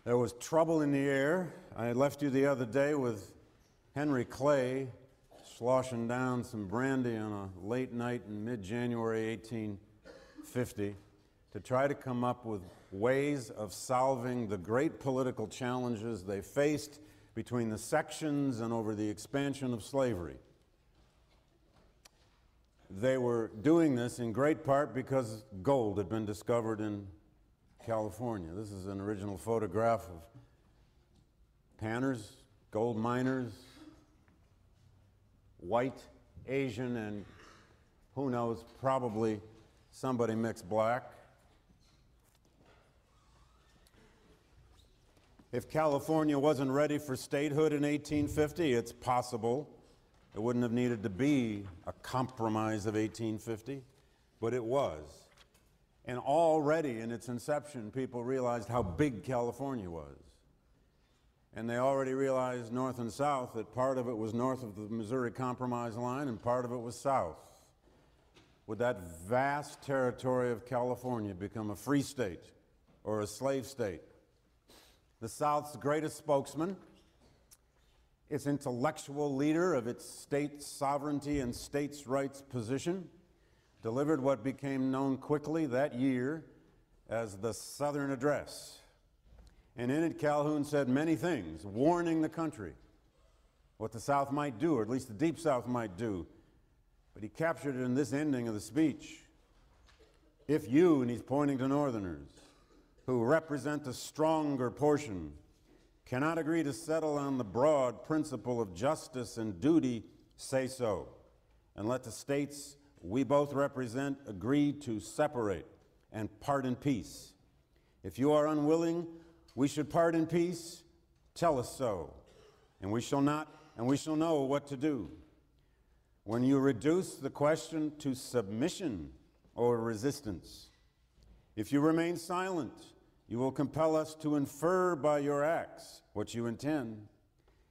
There was trouble in the air. I left you the other day with Henry Clay sloshing down some brandy on a late night in mid-January 1850 to try to come up with ways of solving the great political challenges they faced between the sections and over the expansion of slavery. They were doing this in great part because gold had been discovered in California. This is an original photograph of panners, gold miners, white, Asian, and who knows, probably somebody mixed black. If California wasn't ready for statehood in 1850, it's possible it wouldn't have needed to be a compromise of 1850, but it was. And already in its inception, people realized how big California was. And they already realized north and south that part of it was north of the Missouri Compromise line and part of it was south. Would that vast territory of California become a free state or a slave state? The South's greatest spokesman, its intellectual leader of its state sovereignty and states' rights position, delivered what became known quickly that year as the Southern Address. And in it, Calhoun said many things, warning the country what the South might do, or at least the Deep South might do. But he captured it in this ending of the speech. If you, and he's pointing to Northerners, who represent the stronger portion, cannot agree to settle on the broad principle of justice and duty, say so, and let the states we both represent agree to separate and part in peace. If you are unwilling we should part in peace, tell us so, and we shall know what to do. When you reduce the question to submission or resistance, if you remain silent, you will compel us to infer by your acts what you intend.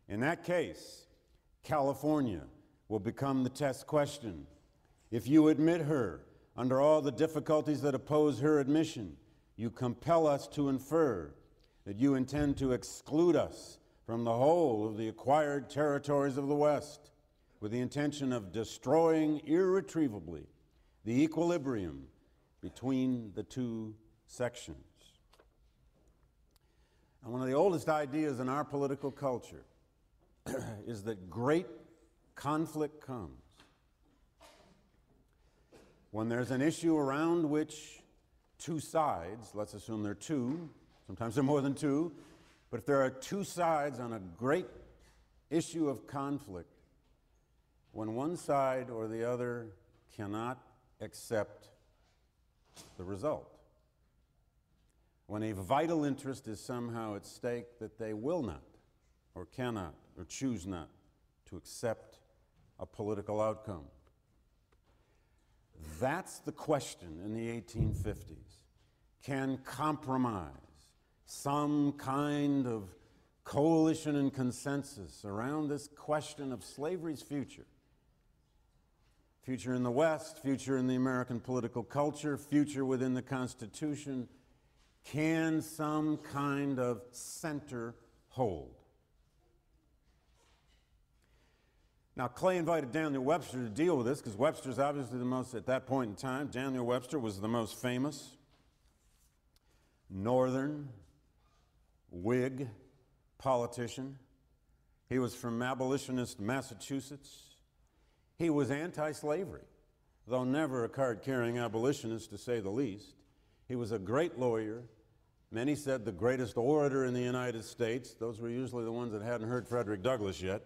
In that case, California will become the test question. If you admit her under all the difficulties that oppose her admission, you compel us to infer that you intend to exclude us from the whole of the acquired territories of the West with the intention of destroying irretrievably the equilibrium between the two sections. And one of the oldest ideas in our political culture is that great conflict comes when there's an issue around which two sides, let's assume there are two, sometimes there are more than two, but if there are two sides on a great issue of conflict, when one side or the other cannot accept the result, when a vital interest is somehow at stake that they will not or cannot or choose not to accept a political outcome. That's the question in the 1850s. Can compromise, some kind of coalition and consensus around this question of slavery's future, future in the West, future in the American political culture, future within the Constitution, can some kind of center hold? Now, Clay invited Daniel Webster to deal with this because Webster's obviously the most, at that point in time, Daniel Webster was the most famous Northern Whig politician. He was from abolitionist Massachusetts. He was anti-slavery, though never a card-carrying abolitionist, to say the least. He was a great lawyer. Many said the greatest orator in the United States. Those were usually the ones that hadn't heard Frederick Douglass yet.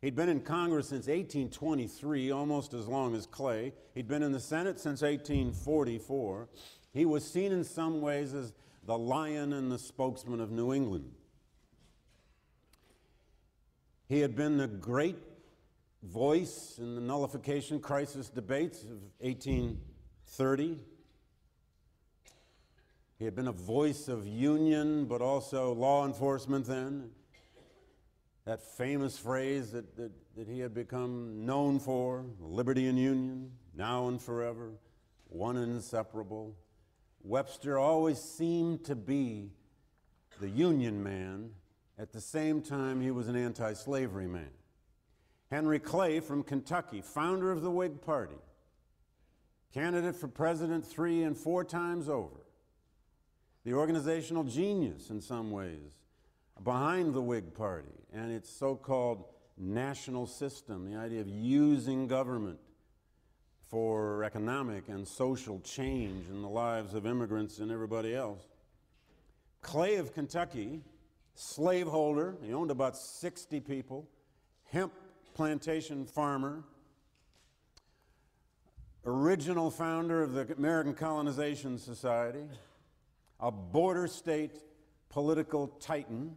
He'd been in Congress since 1823, almost as long as Clay. He'd been in the Senate since 1844. He was seen in some ways as the lion and the spokesman of New England. He had been the great voice in the nullification crisis debates of 1830. He had been a voice of union, but also law enforcement then. That famous phrase that he had become known for, liberty and union, now and forever, one and inseparable. Webster always seemed to be the Union man, at the same time he was an anti-slavery man. Henry Clay from Kentucky, founder of the Whig Party, candidate for president 3 and 4 times over. The organizational genius, in some ways, behind the Whig Party and its so-called national system, the idea of using government for economic and social change in the lives of immigrants and everybody else. Clay of Kentucky, slaveholder, he owned about 60 people, hemp plantation farmer, original founder of the American Colonization Society, a border state political titan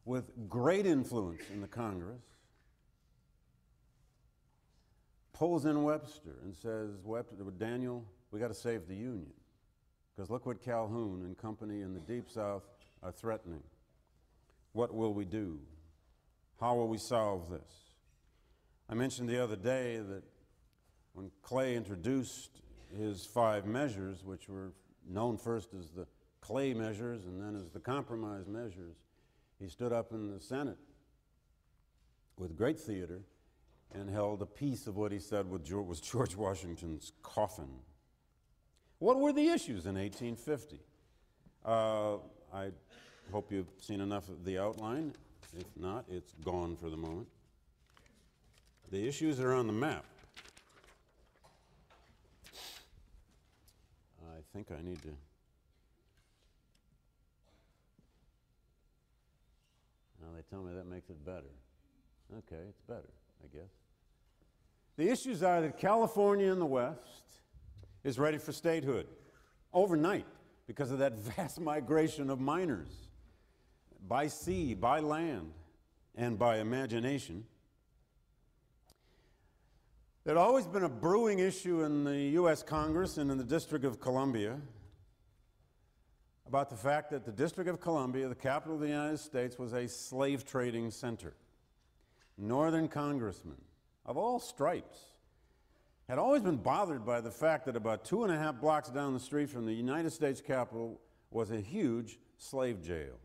with great influence in the Congress, pulls in Webster and says, Daniel, we got to save the Union, because look what Calhoun and company in the Deep South are threatening. What will we do? How will we solve this? I mentioned the other day that when Clay introduced his 5 measures, which were known first as the Clay measures and then as the compromise measures, he stood up in the Senate with great theater and held a piece of what he said was George Washington's coffin. What were the issues in 1850? I hope you've seen enough of the outline. If not, it's gone for the moment. The issues are on the map. I think I need to... Now they tell me that makes it better. Okay, it's better, I guess. The issues are that California in the West is ready for statehood overnight because of that vast migration of miners by sea, by land, and by imagination. There had always been a brewing issue in the U.S. Congress and in the District of Columbia about the fact that the District of Columbia, the capital of the United States, was a slave trading center. Northern congressmen of all stripes had always been bothered by the fact that about 2.5 blocks down the street from the United States Capitol was a huge slave jail.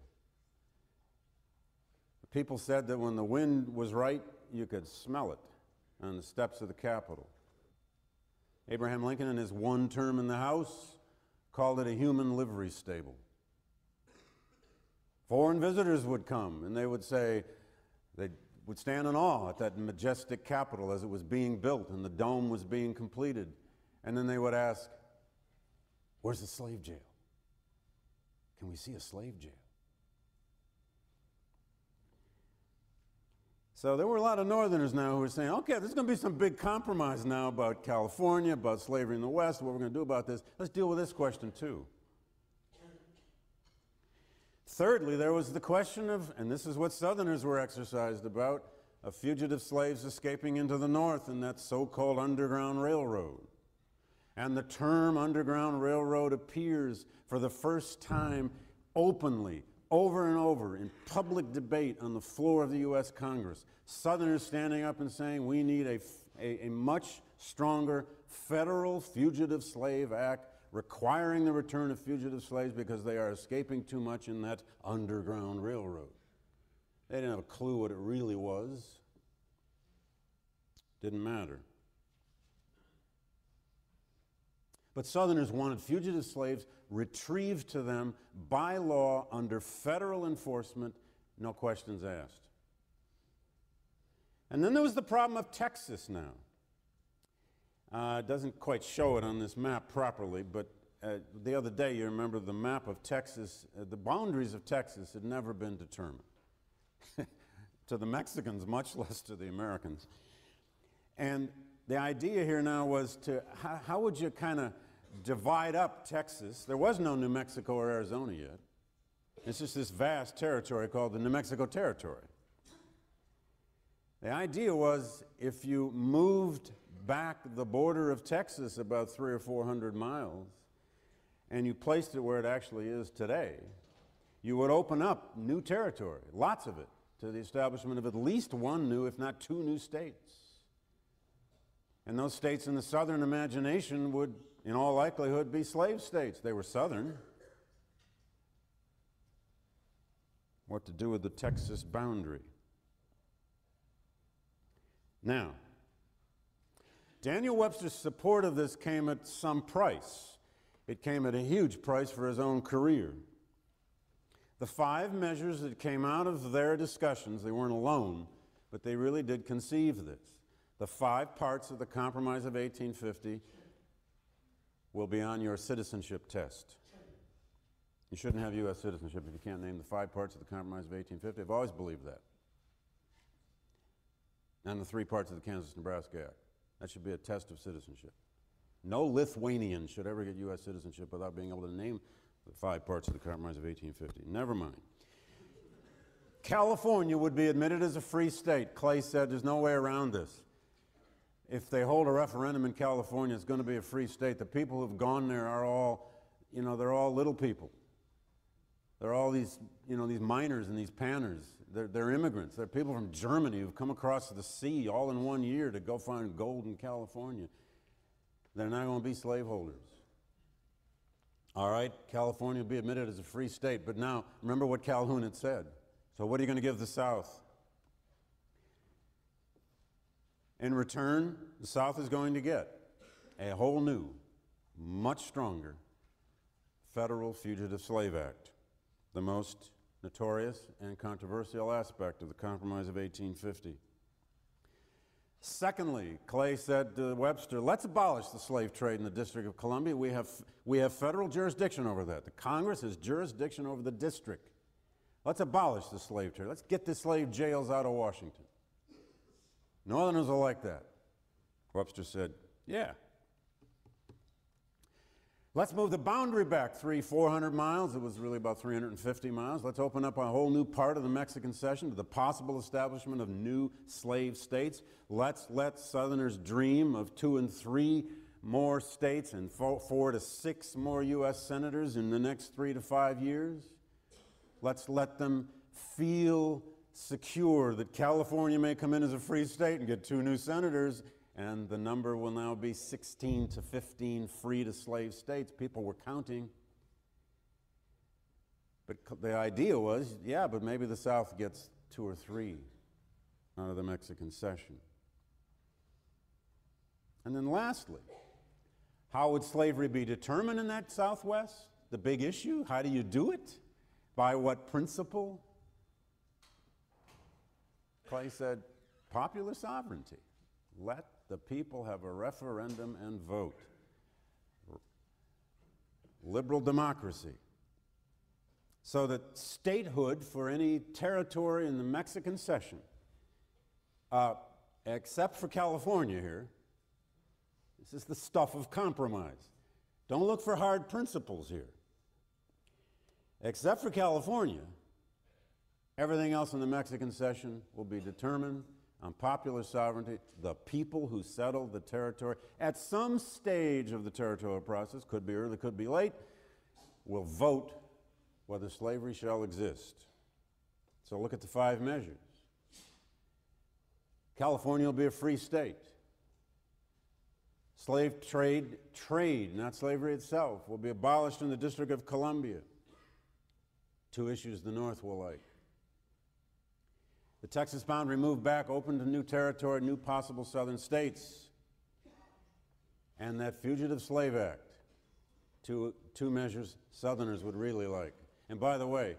People said that when the wind was right, you could smell it on the steps of the Capitol. Abraham Lincoln, in his 1 term in the House, called it a human livery stable. Foreign visitors would come, and they would say, they would stand in awe at that majestic Capitol as it was being built and the dome was being completed. And then they would ask, where's the slave jail? Can we see a slave jail? So there were a lot of Northerners now who were saying, okay, there's going to be some big compromise now about California, about slavery in the West, what we're going to do about this. Let's deal with this question too. Thirdly, there was the question of, and this is what Southerners were exercised about, of fugitive slaves escaping into the North in that so-called Underground Railroad. And the term Underground Railroad appears for the first time openly, over and over, in public debate on the floor of the U.S. Congress. Southerners standing up and saying we need a much stronger federal Fugitive Slave Act requiring the return of fugitive slaves because they are escaping too much in that Underground Railroad. They didn't have a clue what it really was. Didn't matter. But Southerners wanted fugitive slaves retrieved to them by law under federal enforcement, no questions asked. And then there was the problem of Texas now. It doesn't quite show it on this map properly, but the other day, you remember the map of Texas, the boundaries of Texas had never been determined. To the Mexicans, much less to the Americans. And the idea here now was to, how would you kind of divide up Texas? There was no New Mexico or Arizona yet. It's just this vast territory called the New Mexico Territory. The idea was if you moved back the border of Texas about 300 or 400 miles and you placed it where it actually is today, you would open up new territory, lots of it, to the establishment of at least 1 new, if not 2 new states. And those states in the Southern imagination would, in all likelihood, be slave states. They were Southern. what to do with the Texas boundary. Now, Daniel Webster's support of this came at some price. It came at a huge price for his own career. The 5 measures that came out of their discussions, they weren't alone, but they really did conceive this. The 5 parts of the Compromise of 1850 will be on your citizenship test. You shouldn't have U.S. citizenship if you can't name the 5 parts of the Compromise of 1850. I've always believed that. And the 3 parts of the Kansas-Nebraska Act. That should be a test of citizenship. No Lithuanian should ever get U.S. citizenship without being able to name the 5 parts of the Compromise of 1850. Never mind. California would be admitted as a free state. Clay said there's no way around this. If they hold a referendum in California, it's going to be a free state. The people who've gone there are all, they're all little people. They're all these, these miners and these panners. They're immigrants. They're people from Germany who've come across the sea all in one year to go find gold in California. They're not going to be slaveholders. All right, California will be admitted as a free state, but now, remember what Calhoun had said. So what are you going to give the South? In return, the South is going to get a whole new, much stronger Federal Fugitive Slave Act, the most notorious and controversial aspect of the Compromise of 1850. Secondly, Clay said to Webster, let's abolish the slave trade in the District of Columbia. We have federal jurisdiction over that. The Congress has jurisdiction over the district. Let's abolish the slave trade. Let's get the slave jails out of Washington. Northerners are like that. Webster said, yeah. Let's move the boundary back 300-400 miles. It was really about 350 miles. Let's open up a whole new part of the Mexican cession to the possible establishment of new slave states. Let's let Southerners dream of 2 and 3 more states and 4 to 6 more U.S. senators in the next 3 to 5 years. Let's let them feel secure that California may come in as a free state and get 2 new senators, and the number will now be 16 to 15 free-to-slave states. People were counting. But the idea was, yeah, but maybe the South gets 2 or 3 out of the Mexican cession. And then lastly, how would slavery be determined in that Southwest? The big issue, how do you do it? By what principle? Clay said, popular sovereignty. Let the people have a referendum and vote. Liberal democracy. So that statehood for any territory in the Mexican cession, except for California here, this is the stuff of compromise. Don't look for hard principles here. Except for California, everything else in the Mexican cession will be determined on popular sovereignty. The people who settled the territory at some stage of the territorial process, could be early, could be late, will vote whether slavery shall exist. So look at the 5 measures. California will be a free state. Slave trade, not slavery itself, will be abolished in the District of Columbia. 2 issues the North will like. The Texas boundary moved back, opened to new territory, new possible southern states. And that Fugitive Slave Act, two measures Southerners would really like. And by the way,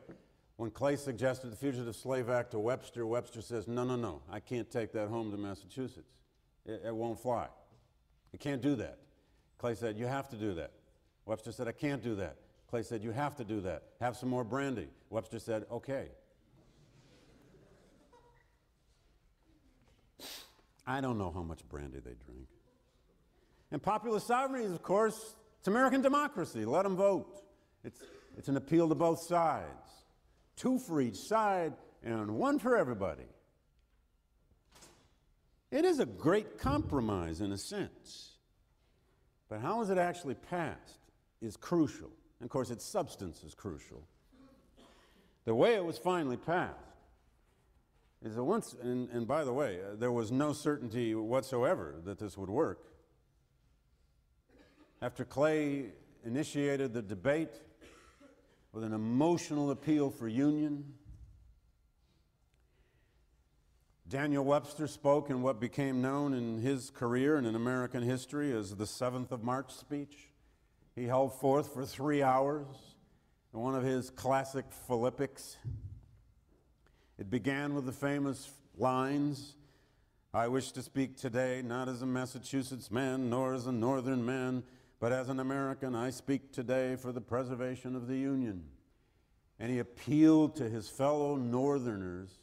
when Clay suggested the Fugitive Slave Act to Webster, Webster says, no, I can't take that home to Massachusetts. It won't fly. You can't do that. Clay said, you have to do that. Webster said, I can't do that. Clay said, you have to do that. Have some more brandy. Webster said, okay. I don't know how much brandy they drink. And popular sovereignty is, of course, it's American democracy. Let them vote. It's an appeal to both sides. 2 for each side and 1 for everybody. It is a great compromise in a sense. But how is it actually passed is crucial. And of course, its substance is crucial. The way it was finally passed is that once, and by the way, there was no certainty whatsoever that this would work. After Clay initiated the debate with an emotional appeal for union, Daniel Webster spoke in what became known in his career and in American history as the 7th of March speech. He held forth for 3 hours in one of his classic philippics. It began with the famous lines, "I wish to speak today not as a Massachusetts man nor as a Northern man, but as an American. I speak today for the preservation of the Union." And he appealed to his fellow Northerners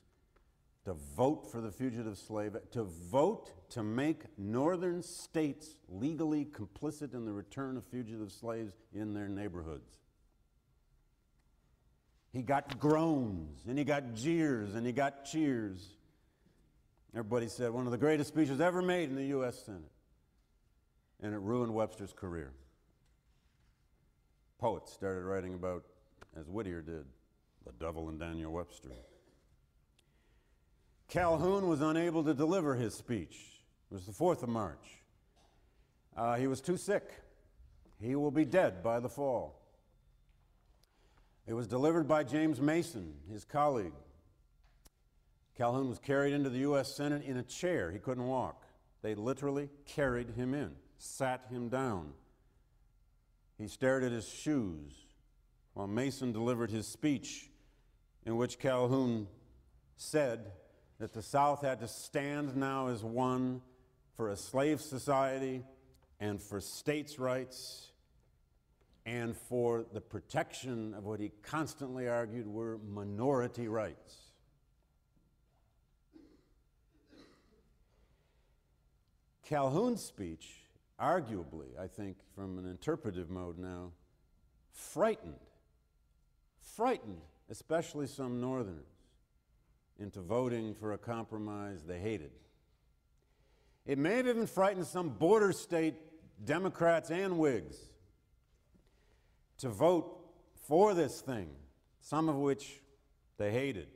to vote for the Fugitive Slave Act, to vote to make Northern states legally complicit in the return of fugitive slaves in their neighborhoods. He got groans, and he got jeers, and he got cheers. Everybody said one of the greatest speeches ever made in the U.S. Senate. And it ruined Webster's career. Poets started writing about, as Whittier did, the devil in Daniel Webster. Calhoun was unable to deliver his speech. It was the 4th of March. He was too sick. He will be dead by the fall. It was delivered by James Mason, his colleague. Calhoun was carried into the U.S. Senate in a chair. He couldn't walk. They literally carried him in, sat him down. He stared at his shoes while Mason delivered his speech, in which Calhoun said that the South had to stand now as one for a slave society and for states' rights and for the protection of what he constantly argued were minority rights. Calhoun's speech, arguably, I think, from an interpretive mode now, frightened especially some Northerners into voting for a compromise they hated. It may have even frightened some border state Democrats and Whigs to vote for this thing, some of which they hated.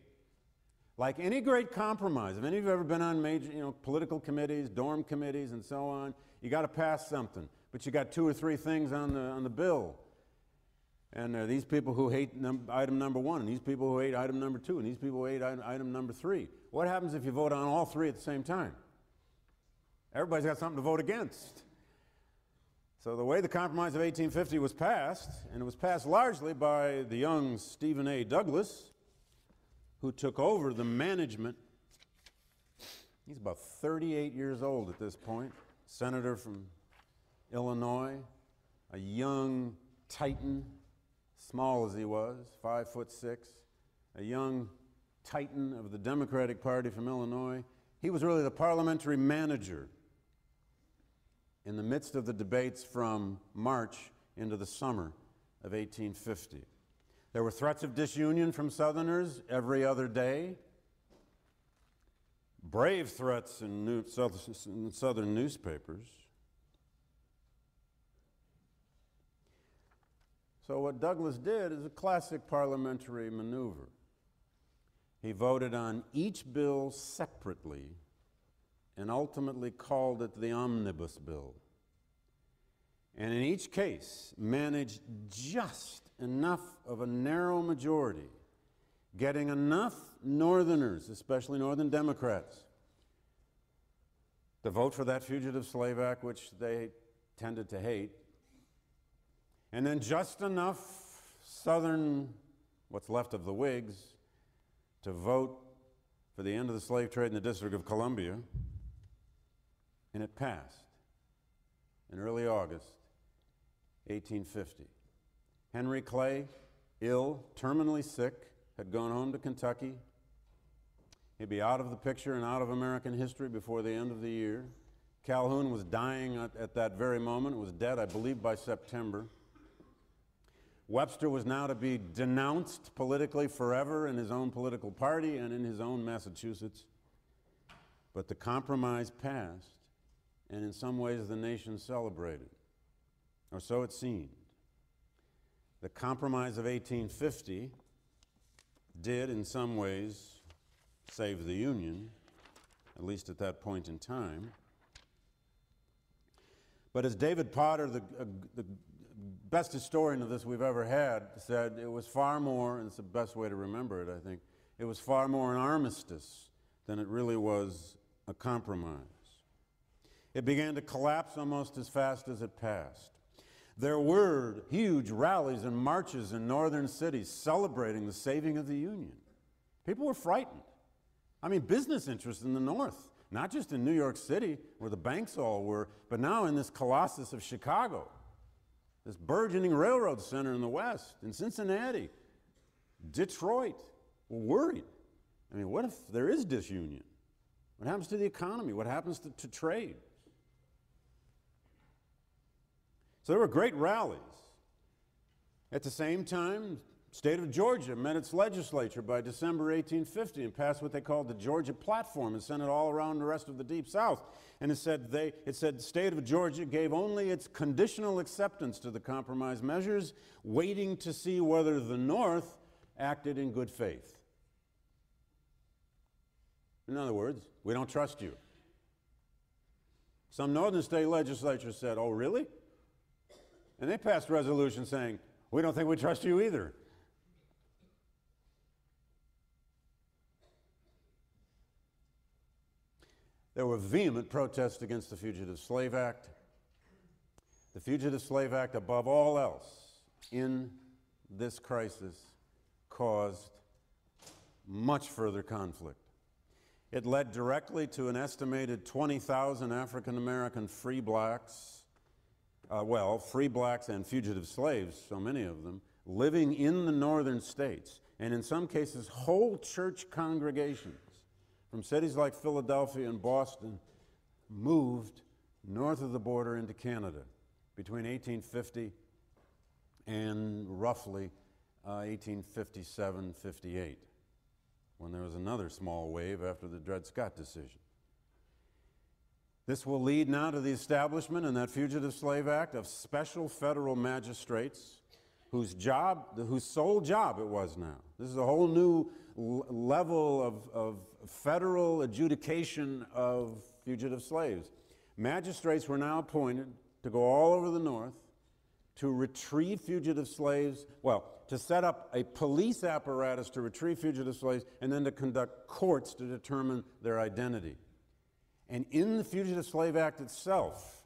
Like any great compromise, if any of you have ever been on major, political committees, dorm committees, and so on, you got to pass something, but you got 2 or 3 things on the bill. And there are these people who hate item number 1, and these people who hate item number 2, and these people who hate item number 3. What happens if you vote on all 3 at the same time? Everybody's got something to vote against. So the way the Compromise of 1850 was passed, and it was passed largely by the young Stephen A. Douglas, who took over the management. He's about 38 years old at this point, senator from Illinois, a young titan, small as he was, 5'6", a young titan of the Democratic Party from Illinois. He was really the parliamentary manager in the midst of the debates from March into the summer of 1850. There were threats of disunion from Southerners every other day, brave threats in Southern newspapers. So what Douglas did is a classic parliamentary maneuver. He voted on each bill separately and ultimately called it the Omnibus Bill. And in each case, managed just enough of a narrow majority, getting enough Northerners, especially Northern Democrats, to vote for that Fugitive Slave Act, which they tended to hate, and then just enough Southern, what's left of the Whigs, to vote for the end of the slave trade in the District of Columbia, and it passed in early August 1850. Henry Clay, ill, terminally sick, had gone home to Kentucky. He'd be out of the picture and out of American history before the end of the year. Calhoun was dying at that very moment, was dead, I believe, by September. Webster was now to be denounced politically forever in his own political party and in his own Massachusetts. But the compromise passed, and in some ways the nation celebrated, or so it seemed. The Compromise of 1850 did, in some ways, save the Union, at least at that point in time. But as David Potter, the best historian of this we've ever had, said, it was far more, and it's the best way to remember it, I think, it was far more an armistice than it really was a compromise. It began to collapse almost as fast as it passed. There were huge rallies and marches in northern cities celebrating the saving of the Union. People were frightened. I mean, business interests in the North, not just in New York City, where the banks all were, but now in this colossus of Chicago, this burgeoning railroad center in the West, in Cincinnati, Detroit, were worried. I mean, what if there is disunion? What happens to the economy? What happens to trade? So there were great rallies. At the same time, the state of Georgia met its legislature by December 1850 and passed what they called the Georgia Platform and sent it all around the rest of the Deep South. And it said the state of Georgia gave only its conditional acceptance to the compromise measures, waiting to see whether the North acted in good faith. In other words, we don't trust you. Some northern state legislatures said, oh, really? And they passed resolutions saying, we don't think we trust you either. There were vehement protests against the Fugitive Slave Act. The Fugitive Slave Act, above all else, in this crisis, caused much further conflict. It led directly to an estimated 20,000 African American free blacks, free blacks and fugitive slaves, so many of them, living in the northern states, and in some cases, whole church congregations from cities like Philadelphia and Boston moved north of the border into Canada between 1850 and roughly 1857-58, when there was another small wave after the Dred Scott decision. This will lead now to the establishment in that Fugitive Slave Act of special federal magistrates whose sole job it was now. This is a whole new level of federal adjudication of fugitive slaves. Magistrates were now appointed to go all over the North to retrieve fugitive slaves, to set up a police apparatus to retrieve fugitive slaves, and then to conduct courts to determine their identity. And in the Fugitive Slave Act itself,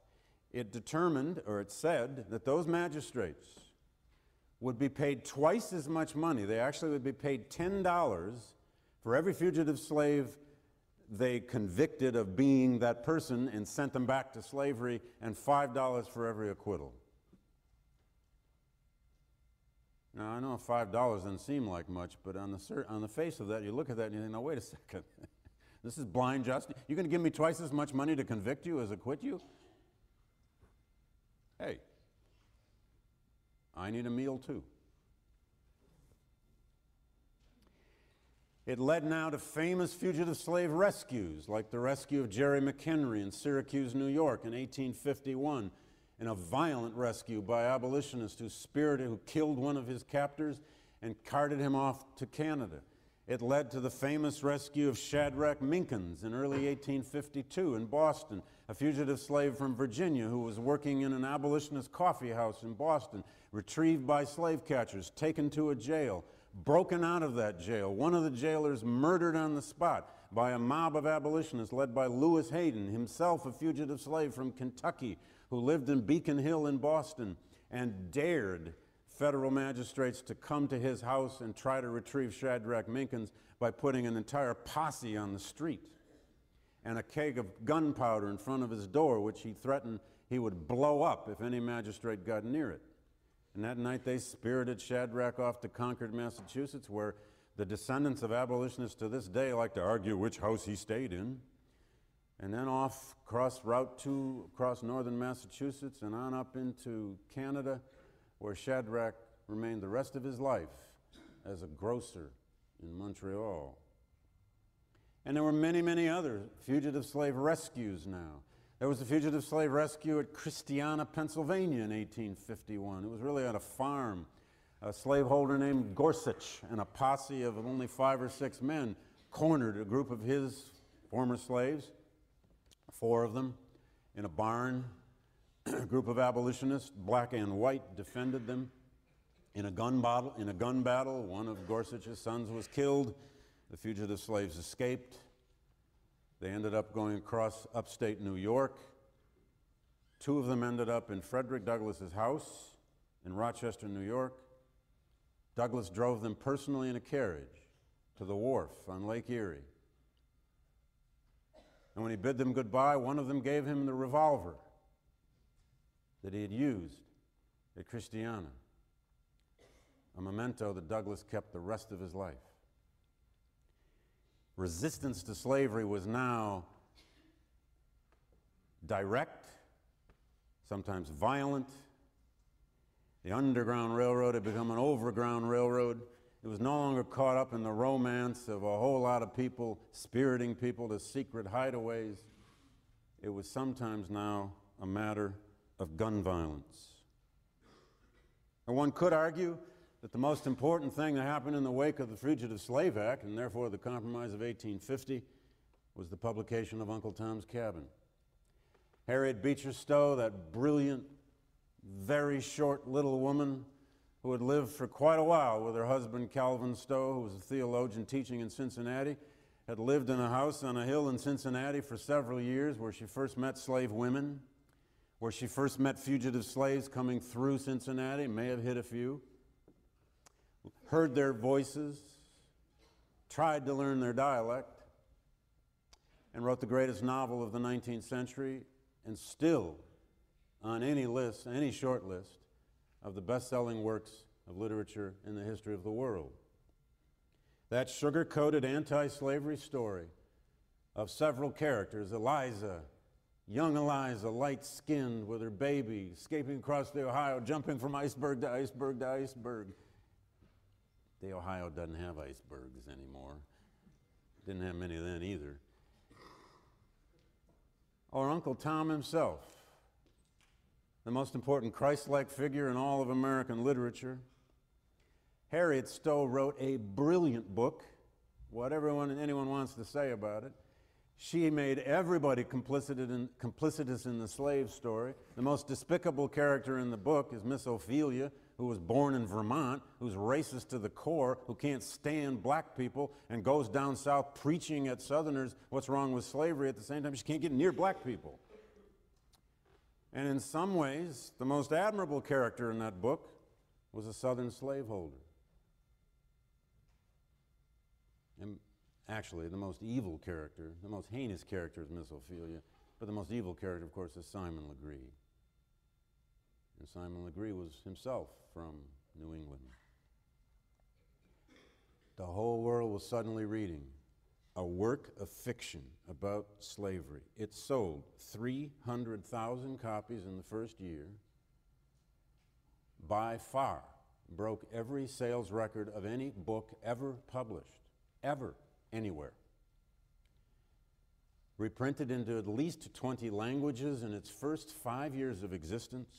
it determined, or it said, that those magistrates would be paid twice as much money. They actually would be paid $10 for every fugitive slave they convicted of being that person and sent them back to slavery, and $5 for every acquittal. Now, I know $5 doesn't seem like much, but on the face of that, you look at that and you think, no, wait a second. This is blind justice. You're going to give me twice as much money to convict you as acquit you? Hey, I need a meal too. It led now to famous fugitive slave rescues, like the rescue of Jerry McHenry in Syracuse, New York in 1851, in a violent rescue by abolitionists who killed one of his captors and carted him off to Canada. It led to the famous rescue of Shadrach Minkins in early 1852 in Boston, a fugitive slave from Virginia who was working in an abolitionist coffee house in Boston, retrieved by slave catchers, taken to a jail, broken out of that jail, one of the jailers murdered on the spot by a mob of abolitionists led by Lewis Hayden, himself a fugitive slave from Kentucky who lived in Beacon Hill in Boston and dared federal magistrates to come to his house and try to retrieve Shadrach Minkins by putting an entire posse on the street and a keg of gunpowder in front of his door, which he threatened he would blow up if any magistrate got near it. And that night they spirited Shadrach off to Concord, Massachusetts, where the descendants of abolitionists to this day like to argue which house he stayed in. And then off across Route 2, across northern Massachusetts and on up into Canada, where Shadrach remained the rest of his life as a grocer in Montreal. And there were many, many other fugitive slave rescues now. There was a fugitive slave rescue at Christiana, Pennsylvania in 1851. It was really at a farm. A slaveholder named Gorsuch and a posse of only 5 or 6 men cornered a group of his former slaves, 4 of them, in a barn. A group of abolitionists, black and white, defended them. In a gun battle, one of Gorsuch's sons was killed. The fugitive slaves escaped. They ended up going across upstate New York. 2 of them ended up in Frederick Douglass's house in Rochester, New York. Douglass drove them personally in a carriage to the wharf on Lake Erie. And when he bid them goodbye, one of them gave him the revolver that he had used at Christiana, a memento that Douglass kept the rest of his life. Resistance to slavery was now direct, sometimes violent. The Underground Railroad had become an overground railroad. It was no longer caught up in the romance of a whole lot of people spiriting people to secret hideaways. It was sometimes now a matter of gun violence. And one could argue that the most important thing that happened in the wake of the Fugitive Slave Act, and therefore the Compromise of 1850, was the publication of Uncle Tom's Cabin. Harriet Beecher Stowe, that brilliant, very short little woman who had lived for quite a while with her husband Calvin Stowe, who was a theologian teaching in Cincinnati, had lived in a house on a hill in Cincinnati for several years where she first met slave women, where she first met fugitive slaves coming through Cincinnati, may have hit a few, heard their voices, tried to learn their dialect, and wrote the greatest novel of the 19th century, and still on any list, any short list, of the best-selling works of literature in the history of the world. That sugar-coated anti-slavery story of several characters, Eliza, young Eliza, light-skinned with her baby, escaping across the Ohio, jumping from iceberg to iceberg to iceberg. The Ohio doesn't have icebergs anymore. Didn't have many then either. Or Uncle Tom himself, the most important Christ-like figure in all of American literature. Harriet Stowe wrote a brilliant book, whatever anyone wants to say about it. She made everybody complicitous in the slave story. The most despicable character in the book is Miss Ophelia, who was born in Vermont, who's racist to the core, who can't stand black people, and goes down south preaching at Southerners what's wrong with slavery. At the same time, she can't get near black people. And in some ways, the most admirable character in that book was a Southern slaveholder. And actually, the most evil character, the most heinous character is Miss Ophelia, but the most evil character, of course, is Simon Legree. And Simon Legree was himself from New England. The whole world was suddenly reading a work of fiction about slavery. It sold 300,000 copies in the first year. By far, broke every sales record of any book ever published, ever, anywhere. Reprinted into at least 20 languages in its first 5 years of existence,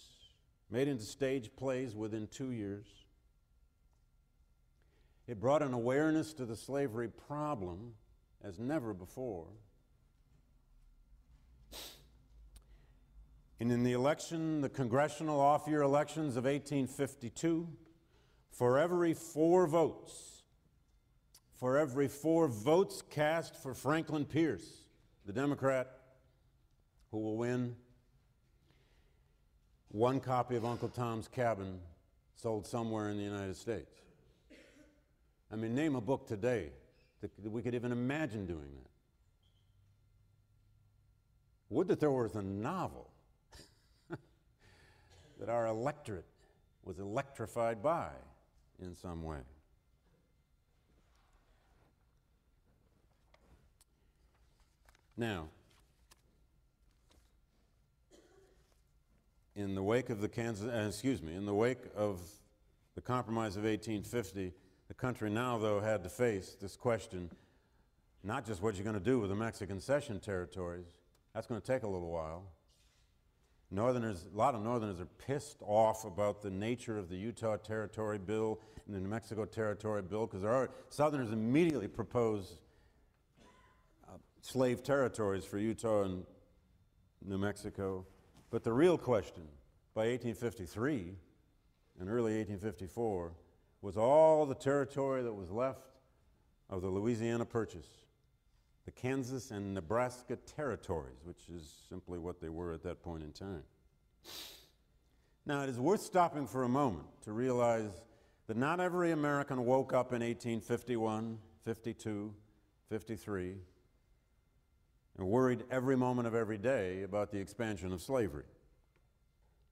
made into stage plays within 2 years. It brought an awareness to the slavery problem as never before. And in the election, the congressional off-year elections of 1852, for every 4 votes cast for Franklin Pierce, the Democrat who will win, 1 copy of Uncle Tom's Cabin sold somewhere in the United States. I mean, name a book today that we could even imagine doing that. Would that there was a novel that our electorate was electrified by in some way. Now, in the wake of the Compromise of 1850, the country now, though, had to face this question, not just what you're going to do with the Mexican cession territories. That's going to take a little while. Northerners, a lot of Northerners are pissed off about the nature of the Utah Territory Bill and the New Mexico Territory Bill, because Southerners immediately proposed slave territories for Utah and New Mexico. But the real question, by 1853 and early 1854, was all the territory that was left of the Louisiana Purchase. the Kansas and Nebraska territories, which is simply what they were at that point in time. Now, it is worth stopping for a moment to realize that not every American woke up in 1851, 52, 53, and worried every moment of every day about the expansion of slavery.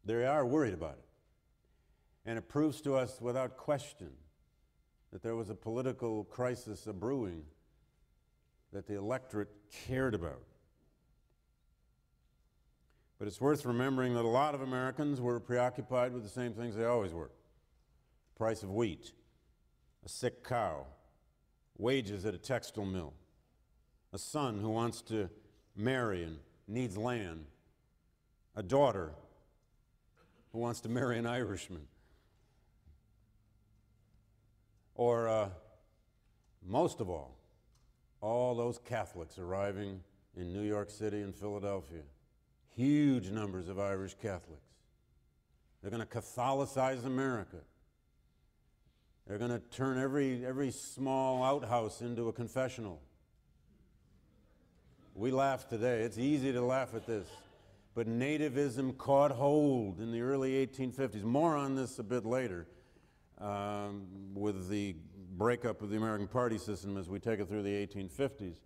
They are worried about it. And it proves to us without question that there was a political crisis a-brewing that the electorate cared about. But it's worth remembering that a lot of Americans were preoccupied with the same things they always were: the price of wheat, a sick cow, wages at a textile mill, a son who wants to marry and needs land, a daughter who wants to marry an Irishman, or most of all those Catholics arriving in New York City and Philadelphia. Huge numbers of Irish Catholics. They're going to Catholicize America. They're going to turn every small outhouse into a confessional. We laugh today. It's easy to laugh at this. But nativism caught hold in the early 1850s. More on this a bit later with the breakup of the American party system as we take it through the 1850s.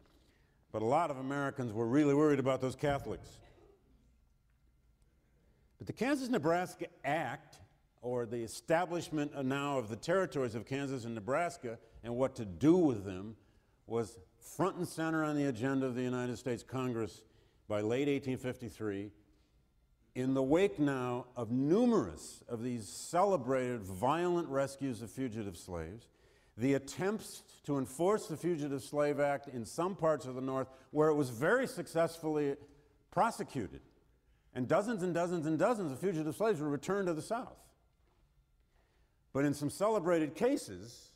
But a lot of Americans were really worried about those Catholics. But the Kansas-Nebraska Act, or the establishment now of the territories of Kansas and Nebraska and what to do with them, was front and center on the agenda of the United States Congress by late 1853, in the wake now of numerous of these celebrated violent rescues of fugitive slaves, the attempts to enforce the Fugitive Slave Act in some parts of the North where it was very successfully prosecuted, and dozens and dozens and dozens of fugitive slaves were returned to the South. But in some celebrated cases,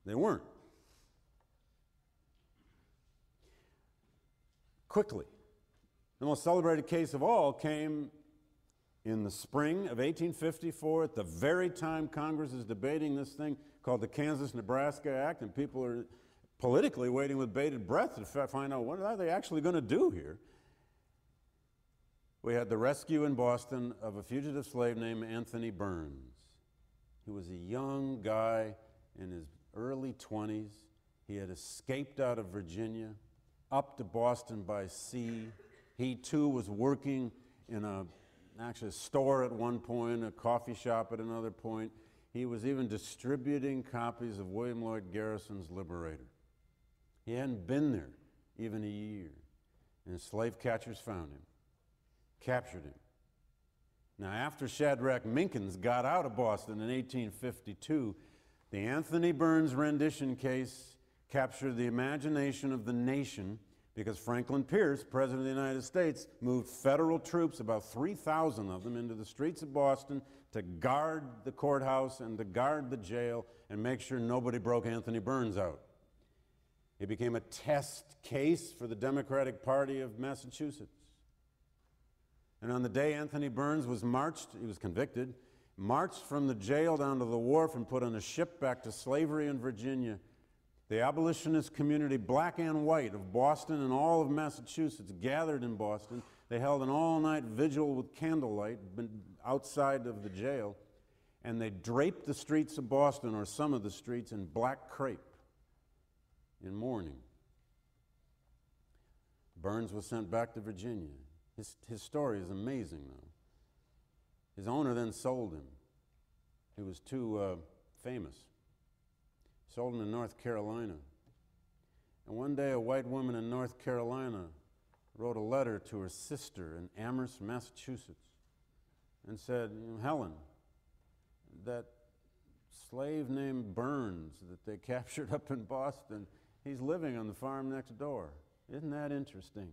they weren't. Quickly, the most celebrated case of all came in the spring of 1854, at the very time Congress is debating this thing called the Kansas-Nebraska Act, and people are politically waiting with bated breath to find out what are they actually going to do here. We had the rescue in Boston of a fugitive slave named Anthony Burns. He was a young guy in his early 20s. He had escaped out of Virginia, up to Boston by sea. He too was working in actually a store at one point, a coffee shop at another point. He was even distributing copies of William Lloyd Garrison's Liberator. He hadn't been there even a year, and slave catchers found him, captured him. Now, after Shadrach Minkins got out of Boston in 1852, the Anthony Burns rendition case captured the imagination of the nation because Franklin Pierce, President of the United States, moved federal troops, about 3,000 of them, into the streets of Boston to guard the courthouse and to guard the jail and make sure nobody broke Anthony Burns out. It became a test case for the Democratic Party of Massachusetts. And on the day Anthony Burns was he was convicted, marched from the jail down to the wharf and put on a ship back to slavery in Virginia, the abolitionist community, black and white, of Boston and all of Massachusetts gathered in Boston. They held an all-night vigil with candlelight outside of the jail, and they draped the streets of Boston, or some of the streets, in black crepe in mourning. Burns was sent back to Virginia. His story is amazing, though. His owner then sold him. He was too famous. Sold him to North Carolina. And one day a white woman in North Carolina wrote a letter to her sister in Amherst, Massachusetts, and said, Helen, that slave named Burns that they captured up in Boston, he's living on the farm next door. Isn't that interesting?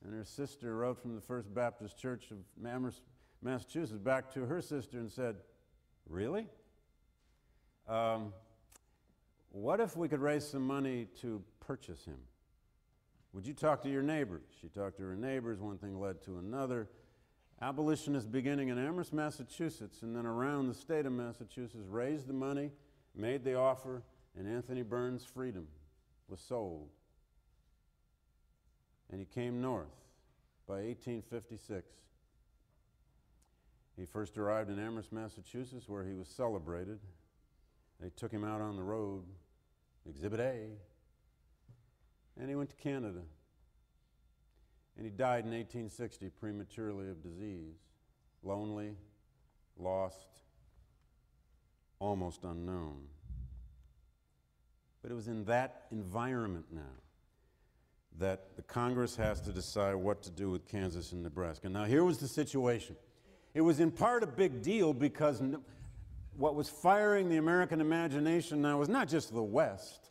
And her sister wrote from the First Baptist Church of Amherst, Massachusetts, back to her sister and said, really? What if we could raise some money to purchase him? Would you talk to your neighbors? She talked to her neighbors. One thing led to another. Abolitionists beginning in Amherst, Massachusetts, and then around the state of Massachusetts raised the money, made the offer, and Anthony Burns' freedom was sold and he came north by 1856. He first arrived in Amherst, Massachusetts, where he was celebrated. They took him out on the road, Exhibit A, and he went to Canada. And he died in 1860 prematurely of disease, lonely, lost, almost unknown. But it was in that environment now that the Congress has to decide what to do with Kansas and Nebraska. Now, here was the situation. It was in part a big deal because what was firing the American imagination now was not just the West,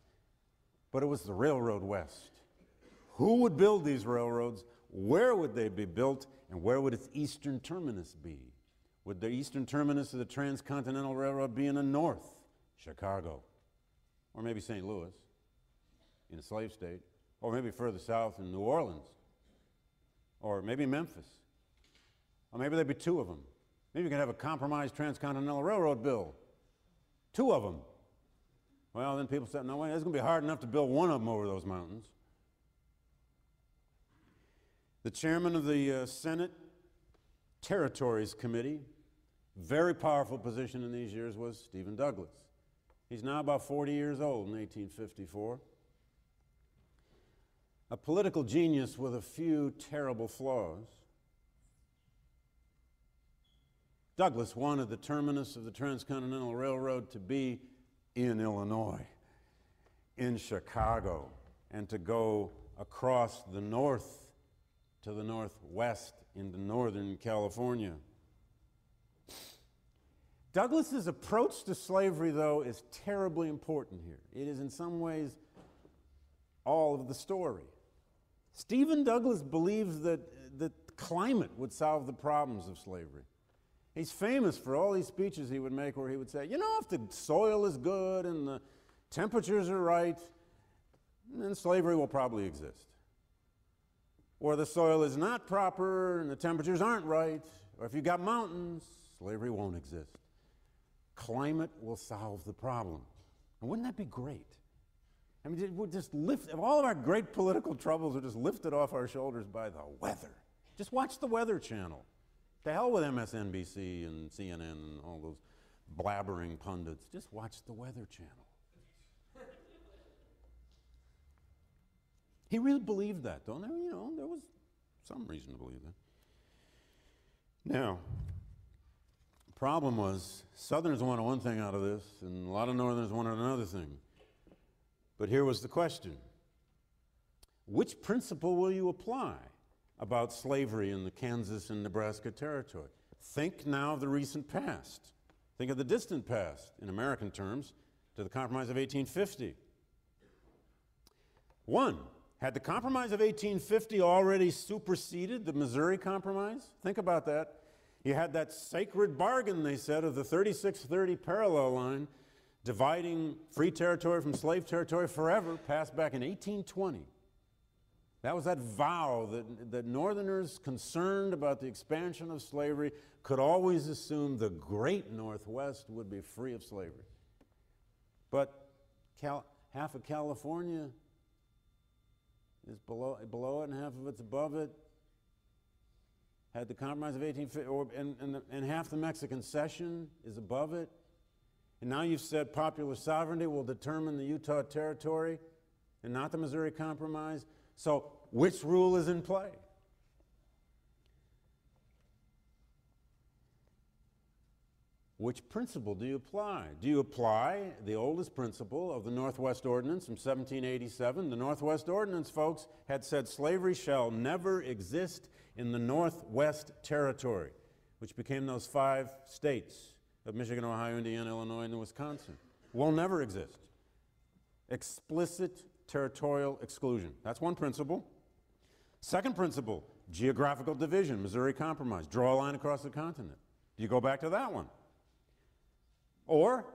but it was the Railroad West. Who would build these railroads? Where would they be built? And where would its eastern terminus be? Would the eastern terminus of the Transcontinental Railroad be in the north, Chicago? Or maybe St. Louis, in a slave state? Or maybe further south in New Orleans? Or maybe Memphis? Or maybe there'd be two of them. Maybe you could have a compromised Transcontinental Railroad bill. Two of them. Well, then people said, no way, it's going to be hard enough to build one of them over those mountains. The chairman of the Senate Territories Committee, very powerful position in these years, was Stephen Douglas. He's now about 40 years old in 1854. A political genius with a few terrible flaws. Douglas wanted the terminus of the Transcontinental Railroad to be in Illinois, in Chicago, and to go across the north to the northwest into northern California. Douglas's approach to slavery, though, is terribly important here. It is in some ways all of the story. Stephen Douglas believed that climate would solve the problems of slavery. He's famous for all these speeches he would make where he would say, you know, if the soil is good and the temperatures are right, then slavery will probably exist. Or the soil is not proper and the temperatures aren't right, or if you've got mountains, slavery won't exist. Climate will solve the problem. And wouldn't that be great? I mean, we'll just lift, if all of our great political troubles are just lifted off our shoulders by the weather. Just watch the Weather Channel. To hell with MSNBC and CNN and all those blabbering pundits. Just watch the Weather Channel. He really believed that, don't there? You know, there was some reason to believe that. Now, the problem was Southerners wanted one thing out of this, and a lot of Northerners wanted another thing. But here was the question. Which principle will you apply about slavery in the Kansas and Nebraska territory? Think now of the recent past. Think of the distant past, in American terms, to the Compromise of 1850. One, had the Compromise of 1850 already superseded the Missouri Compromise? Think about that. You had that sacred bargain, they said, of the 3630 parallel line dividing free territory from slave territory forever, passed back in 1820. That was that vow that Northerners concerned about the expansion of slavery could always assume the great Northwest would be free of slavery. But half of California is below it and half of it's above it. Had the Compromise of 1850, and half the Mexican Cession is above it. And now you've said popular sovereignty will determine the Utah Territory and not the Missouri Compromise. So which rule is in play? Which principle do you apply? Do you apply the oldest principle of the Northwest Ordinance from 1787? The Northwest Ordinance, folks, had said slavery shall never exist in the Northwest Territory, which became those 5 states of Michigan, Ohio, Indiana, Illinois, and Wisconsin. Will never exist. Explicit territorial exclusion. That's one principle. Second principle, geographical division, Missouri Compromise. Draw a line across the continent. Do you go back to that one? Or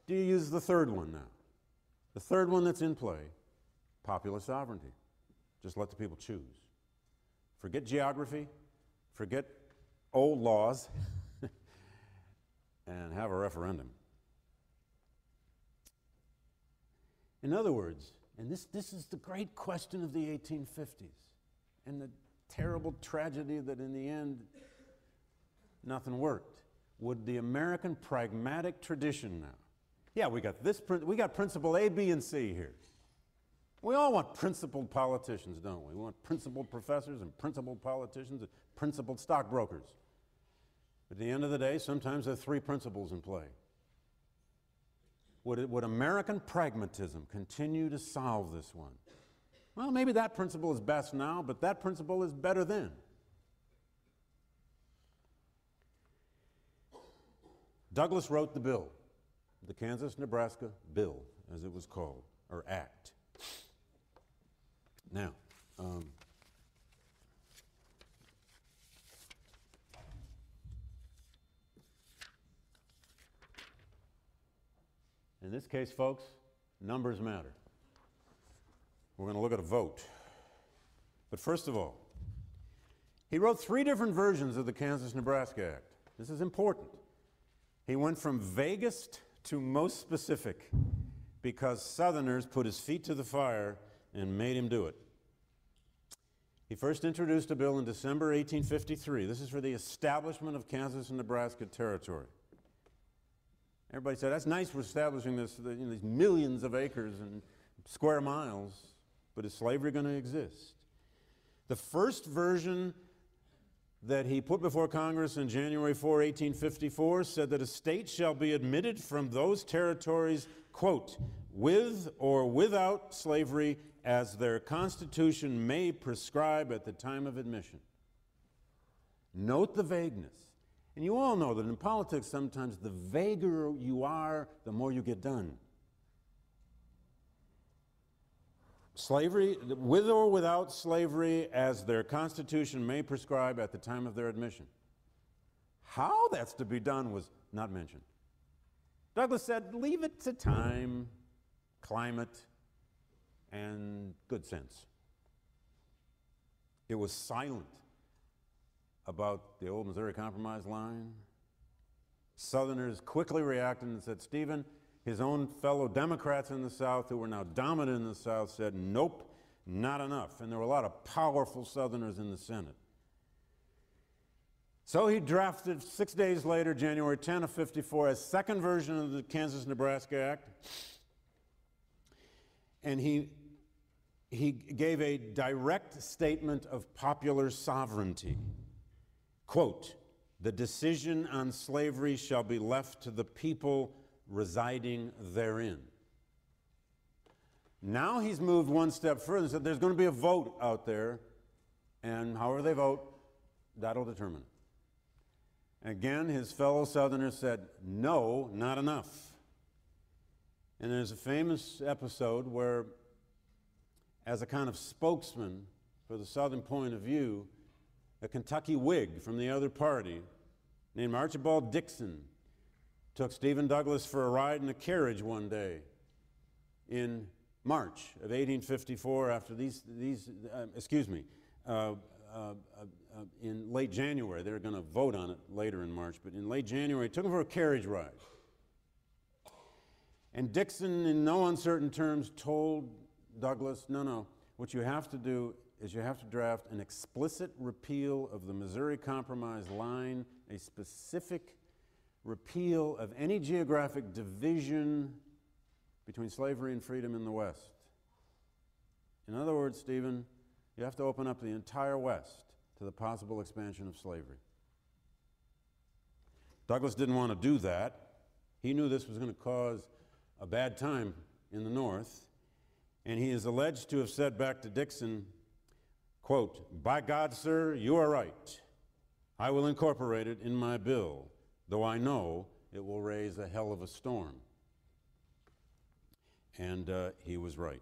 do you use the third one now? The third one that's in play, popular sovereignty. Just let the people choose. Forget geography, forget old laws, and have a referendum. In other words, and this is the great question of the 1850s, and the terrible tragedy that in the end, nothing worked. Would the American pragmatic tradition now, yeah, we got principle A, B, and C here. We all want principled politicians, don't we? We want principled professors and principled politicians and principled stockbrokers. At the end of the day, sometimes there are three principles in play. Would American pragmatism continue to solve this one? Well, maybe that principle is best now, but that principle is better then. Douglas wrote the bill, the Kansas-Nebraska Bill, as it was called, or Act. Now, in this case, folks, numbers matter. We're going to look at a vote. But first of all, he wrote 3 different versions of the Kansas-Nebraska Act. This is important. He went from vaguest to most specific because Southerners put his feet to the fire and made him do it. He first introduced a bill in December 1853. This is for the establishment of Kansas and Nebraska territory. Everybody said, that's nice for establishing this, these millions of acres and square miles, but is slavery going to exist? The first version that he put before Congress on January 4, 1854, said that a state shall be admitted from those territories, quote, with or without slavery as their constitution may prescribe at the time of admission. Note the vagueness. And you all know that in politics sometimes the vaguer you are, the more you get done. Slavery, with or without slavery as their constitution may prescribe at the time of their admission. How that's to be done was not mentioned. Douglas said, leave it to time, climate, and good sense. It was silent about the old Missouri Compromise line. Southerners quickly reacted and said, Stephen, his own fellow Democrats in the South, who were now dominant in the South, said, nope, not enough. And there were a lot of powerful Southerners in the Senate. So he drafted 6 days later, January 10 of 54, a second version of the Kansas-Nebraska Act. And he gave a direct statement of popular sovereignty. Quote, the decision on slavery shall be left to the people residing therein. Now he's moved one step further and said there's going to be a vote out there, and however they vote, that'll determine it. Again, his fellow Southerners said, no, not enough. And there's a famous episode where, as a kind of spokesman for the Southern point of view, a Kentucky Whig from the other party named Archibald Dixon took Stephen Douglas for a ride in a carriage one day in March of 1854 after in late January. They were going to vote on it later in March, but in late January, took him for a carriage ride. And Dixon, in no uncertain terms, told Douglas, no, what you have to do is you have to draft an explicit repeal of the Missouri Compromise line, a specific repeal of any geographic division between slavery and freedom in the West. In other words, Stephen, you have to open up the entire West to the possible expansion of slavery. Douglas didn't want to do that. He knew this was going to cause a bad time in the North, and he is alleged to have said back to Dixon, quote, by God, sir, you are right. I will incorporate it in my bill, though I know it will raise a hell of a storm. And he was right.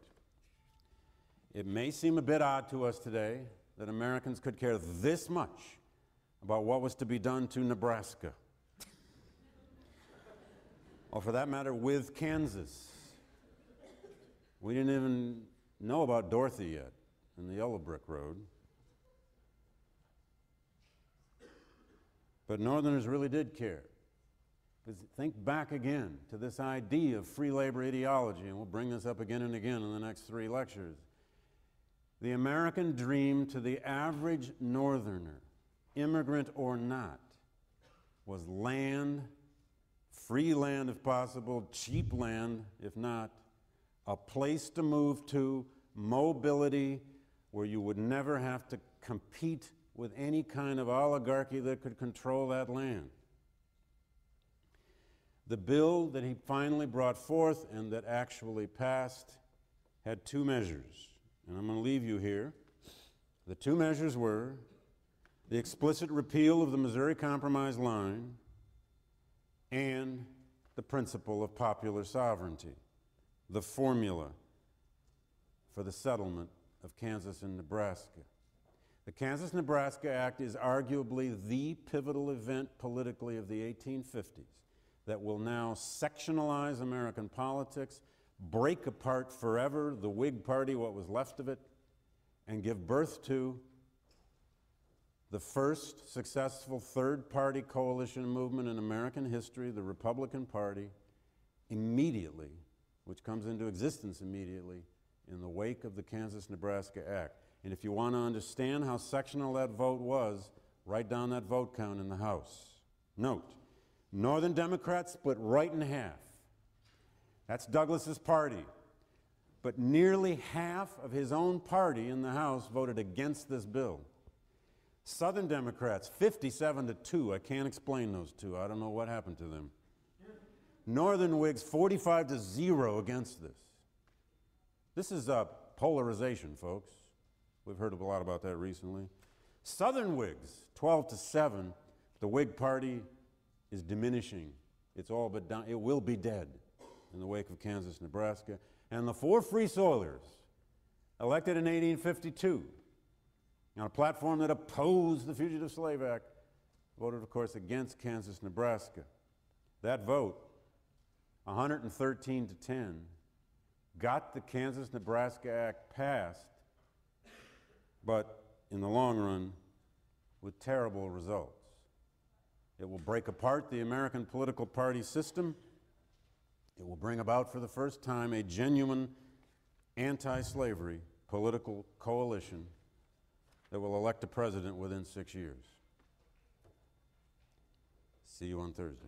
It may seem a bit odd to us today that Americans could care this much about what was to be done to Nebraska, or for that matter, with Kansas. We didn't even know about Dorothy yet and the Yellow Brick Road. But Northerners really did care. Because think back again to this idea of free labor ideology, and we'll bring this up again and again in the next 3 lectures. The American dream to the average Northerner, immigrant or not, was land, free land if possible, cheap land if not, a place to move to, mobility where you would never have to compete with any kind of oligarchy that could control that land. The bill that he finally brought forth and that actually passed had two measures, and I'm going to leave you here. The two measures were the explicit repeal of the Missouri Compromise line and the principle of popular sovereignty, the formula for the settlement of Kansas and Nebraska. The Kansas-Nebraska Act is arguably the pivotal event politically of the 1850s that will now sectionalize American politics, break apart forever the Whig Party, what was left of it, and give birth to the first successful third-party coalition movement in American history, the Republican Party, immediately, which comes into existence immediately in the wake of the Kansas-Nebraska Act. And if you want to understand how sectional that vote was, write down that vote count in the House. Note, Northern Democrats split right in half. That's Douglas's party. But nearly half of his own party in the House voted against this bill. Southern Democrats, 57-2. I can't explain those two. I don't know what happened to them. Northern Whigs, 45-0 against this. This is polarization, folks. We've heard a lot about that recently. Southern Whigs, 12-7. The Whig Party is diminishing. It's all but done. It will be dead in the wake of Kansas, Nebraska. And the four Free Soilers, elected in 1852, on a platform that opposed the Fugitive Slave Act, voted, of course, against Kansas, Nebraska. That vote, 113-10, got the Kansas-Nebraska Act passed, but in the long run, with terrible results. It will break apart the American political party system. It will bring about for the first time a genuine anti-slavery political coalition that will elect a president within 6 years. See you on Thursday.